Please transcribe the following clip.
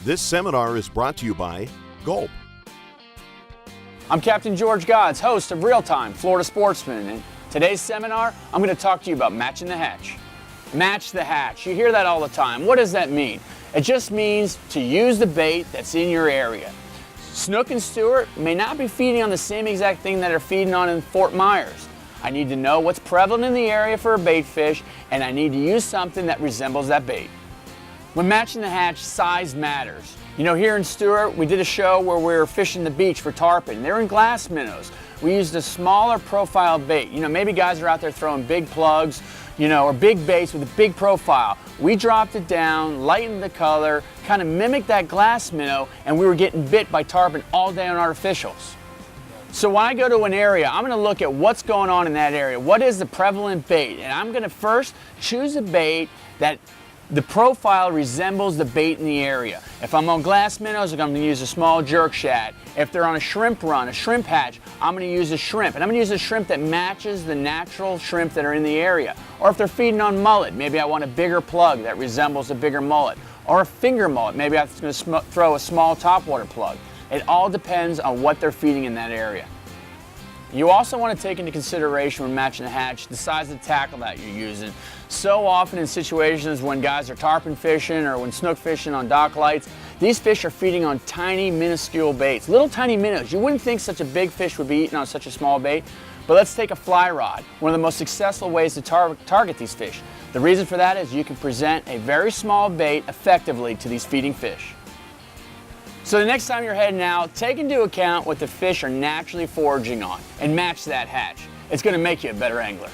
This seminar is brought to you by Gulp. I'm Captain George Gozdz, host of Time Florida Sportsman, and today's seminar, I'm going to talk to you about matching the hatch. Match the hatch. You hear that all the time. What does that mean? It just means to use the bait that's in your area. Snook and Stewart may not be feeding on the same exact thing that they're feeding on in Fort Myers. I need to know what's prevalent in the area for a bait fish, and I need to use something that resembles that bait. When matching the hatch, size matters. You know, here in Stewart, we did a show where we were fishing the beach for tarpon. They're in glass minnows. We used a smaller profile bait. You know, maybe guys are out there throwing big plugs, you know, or big baits with a big profile. We dropped it down, lightened the color, kind of mimicked that glass minnow, and we were getting bit by tarpon all day on artificials. So when I go to an area, I'm going to look at what's going on in that area. What is the prevalent bait? And I'm going to first choose a bait that the profile resembles the bait in the area. If I'm on glass minnows, I'm going to use a small jerk shad. If they're on a shrimp run, a shrimp hatch, I'm going to use a shrimp. And I'm going to use a shrimp that matches the natural shrimp that are in the area. Or if they're feeding on mullet, maybe I want a bigger plug that resembles a bigger mullet. Or a finger mullet, maybe I'm going to throw a small topwater plug. It all depends on what they're feeding in that area. You also want to take into consideration when matching the hatch the size of the tackle that you're using. So often in situations when guys are tarpon fishing or when snook fishing on dock lights, these fish are feeding on tiny, minuscule baits, little tiny minnows. You wouldn't think such a big fish would be eaten on such a small bait, but let's take a fly rod, one of the most successful ways to target these fish. The reason for that is you can present a very small bait effectively to these feeding fish. So the next time you're heading out, take into account what the fish are naturally foraging on and match that hatch. It's going to make you a better angler.